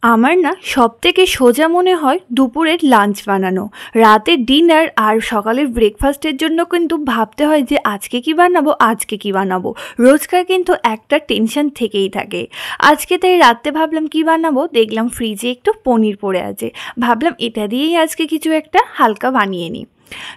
আমার না সবথেকে সোজা মনে হয় দুপুরের লাঞ্চ বানানো। রাতের ডিনার আর সকালের ব্রেকফাস্টের জন্য কিন্তু ভাবতে হয় যে আজকে কি বানাবো। রোজকার কিন্তু একটা টেনশন থেকেই থাকে। আজকে তাই রাতে ভাবলাম কি বানাবো, দেখলাম ফ্রিজে একটু পনির পড়ে আছে। ভাবলাম এটা দিয়েই আজকে কিছু একটা হালকা বানিয়ে নিই।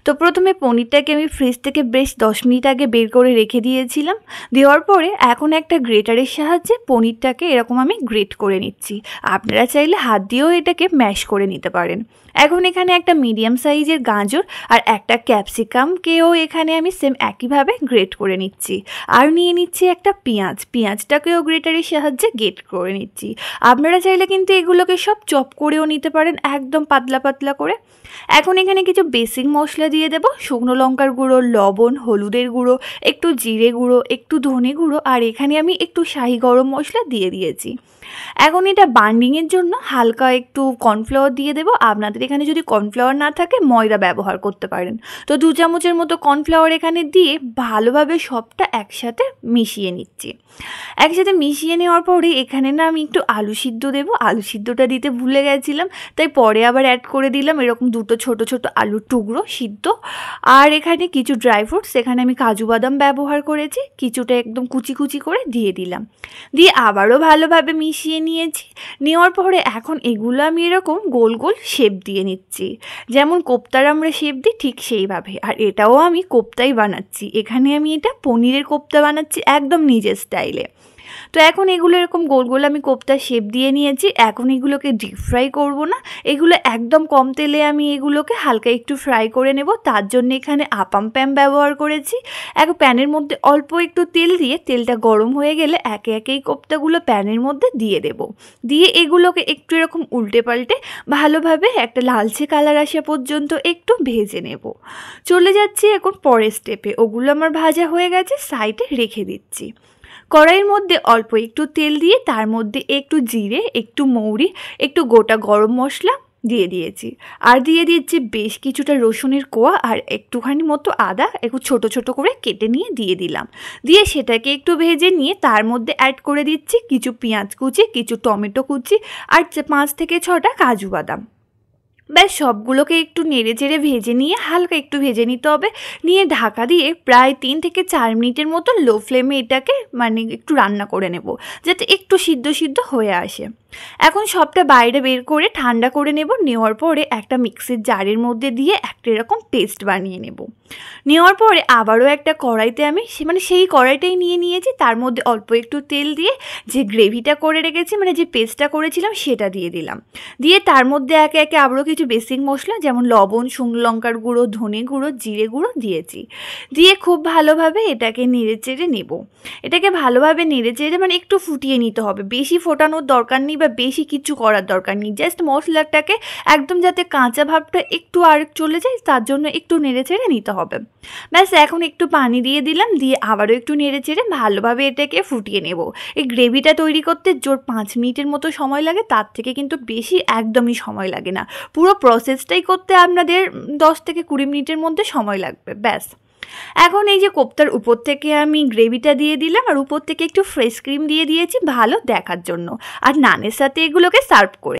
তো প্রথমে পনিরটাকে আমি ফ্রিজ থেকে বেশ 10 মিনিট আগে বের করে রেখে দিয়েছিলাম। দেওয়ার পরে এখন একটা গ্রেটারের সাহায্যে পনিরটাকে এরকম আমি গ্রেট করে নিচ্ছি। আপনারা চাইলে হাত দিয়েও এটাকে ম্যাশ করে নিতে পারেন। এখন এখানে একটা মিডিয়াম সাইজের গাজর আর একটা ক্যাপসিকামকেও এখানে আমি সেম একইভাবে গ্রেট করে নিচ্ছি। আর নিয়ে নিচ্ছি একটা পেঁয়াজটাকেও গ্রেটারের সাহায্যে গ্রেট করে নিচ্ছি। আপনারা চাইলে কিন্তু এগুলোকে সব চপ করেও নিতে পারেন, একদম পাতলা পাতলা করে। এখন এখানে কিছু বেসিক মশলা দিয়ে দেবো। শুকনো লঙ্কার গুঁড়ো, লবণ, হলুদের গুঁড়ো, একটু জিরে গুঁড়ো, একটু ধনে গুঁড়ো, আর এখানে আমি একটু শাহি গরম মশলা দিয়ে দিয়েছি। এখন এটা বান্ডিংয়ের জন্য হালকা একটু কর্নফ্লাওয়ার দিয়ে দেবো। আপনাদের এখানে যদি কর্নফ্লাওয়ার না থাকে ময়দা ব্যবহার করতে পারেন। তো 2 চামচের মতো কর্নফ্লাওয়ার এখানে দিয়ে ভালোভাবে সবটা একসাথে মিশিয়ে নিচ্ছি। একসাথে মিশিয়ে নেওয়ার পরে এখানে না আমি একটু আলু সিদ্ধ দেবো। আলু সিদ্ধটা দিতে ভুলে গেছিলাম, তাই পরে আবার অ্যাড করে দিলাম এরকম 2টো ছোট ছোট আলুর টুকরো সিদ্ধ। আর এখানে কিছু ড্রাই ফ্রুটস, এখানে আমি কাজু বাদাম ব্যবহার করেছি, কিছুটা একদম কুচি কুচি করে দিয়ে দিলাম। দিয়ে আবারও ভালোভাবে মিশিয়ে নিয়েছি। নেওয়ার পরে এখন এগুলো আমি এরকম গোল গোল শেপ দিয়ে নিচ্ছি, যেমন কোপ্তার আমরা শেপ দিই ঠিক সেইভাবে। আর এটাও আমি কোপ্তাই বানাচ্ছি, এখানে আমি এটা পনিরের কোপ্তা বানাচ্ছি একদম নিজের স্টাইলে। তো এখন এগুলো এরকম গোল গোল আমি কোপ্তা শেপ দিয়ে নিয়েছি। এখন এগুলোকে ডিপ ফ্রাই করব না, এগুলো একদম কম তেলে আমি এগুলোকে হালকা একটু ফ্রাই করে নেব। তার জন্য এখানে আপাম প্যান ব্যবহার করেছি। এক প্যানের মধ্যে অল্প একটু তেল দিয়ে, তেলটা গরম হয়ে গেলে একে একে এই কোপ্তাগুলো প্যানের মধ্যে দিয়ে দেব। দিয়ে এগুলোকে একটু এরকম উল্টে পাল্টে ভালোভাবে একটা লালচে কালার আসা পর্যন্ত একটু ভেজে নেব। চলে যাচ্ছি এখন পরের স্টেপে। ওগুলো আমার ভাজা হয়ে গেছে, সাইডে রেখে দিচ্ছি। কড়াইয়ের মধ্যে অল্প একটু তেল দিয়ে তার মধ্যে একটু জিরে, একটু মৌরি, একটু গোটা গরম মশলা দিয়ে দিয়েছি। আর দিয়ে দিচ্ছি বেশ কিছুটা রসুনের কোয়া আর একটুখানি মতো আদা একটু ছোট ছোট করে কেটে নিয়ে দিয়ে দিলাম। দিয়ে সেটাকে একটু ভেজে নিয়ে তার মধ্যে অ্যাড করে দিচ্ছি কিছু পেঁয়াজ কুচি, কিছু টমেটো কুচি আর 5 থেকে 6টা কাজু বাদাম। ব্যাস সবগুলোকে একটু নেড়ে চেড়ে ভেজে নিয়ে হালকা একটু ভেজে নিতে হবে। নিয়ে ঢাকা দিয়ে প্রায় 3 থেকে 4 মিনিটের মতো লো ফ্লেমে এটাকে একটু রান্না করে নেব, যাতে একটু সিদ্ধ সিদ্ধ হয়ে আসে। এখন সবটা বাইরে বের করে ঠান্ডা করে নেব। নেওয়ার পরে একটা মিক্সির জারের মধ্যে দিয়ে একটা এরকম পেস্ট বানিয়ে নেব। নেওয়ার পরে আবারও একটা কড়াইতে আমি সেই কড়াইটাই নিয়ে নিয়েছি, তার মধ্যে অল্প একটু তেল দিয়ে যে গ্রেভিটা করে রেখেছি যে পেস্টটা করেছিলাম সেটা দিয়ে দিলাম। দিয়ে তার মধ্যে একে একে আবারও কিছু বেসিক মশলা যেমন লবণ, শুকনো লঙ্কার গুঁড়ো, ধনে গুঁড়ো, জিরে গুঁড়ো দিয়েছি। দিয়ে খুব ভালোভাবে এটাকে নেড়ে চেড়ে নেব। এটাকে ভালোভাবে নেড়ে চেড়ে একটু ফুটিয়ে নিতে হবে। বেশি ফোটানোর দরকার নেই বা বেশি কিছু করার দরকার নেই, জাস্ট মশলাটাকে একদম যাতে কাঁচা ভাবটা একটু আর চলে যায় তার জন্য একটু নেড়ে চেড়ে নিতে হবে। ব্যাস এখন একটু পানি দিয়ে দিলাম, দিয়ে আবারও একটু নেড়ে চেড়ে ভালোভাবে এটাকে ফুটিয়ে নেব। এই গ্রেভিটা তৈরি করতে জোর 5 মিনিটের মতো সময় লাগে, তার থেকে কিন্তু বেশি একদমই সময় লাগে না। পুরো প্রসেসটাই করতে আপনাদের 10 থেকে 20 মিনিটের মধ্যে সময় লাগবে। ব্যাস এখন এই যে কোপ্তার উপর থেকে আমি গ্রেভিটা দিয়ে দিলাম আর উপর থেকে একটু ফ্রেশ ক্রিম দিয়ে দিয়েছি ভালো দেখার জন্য। আর নানের সাথে এগুলোকে সার্ভ করে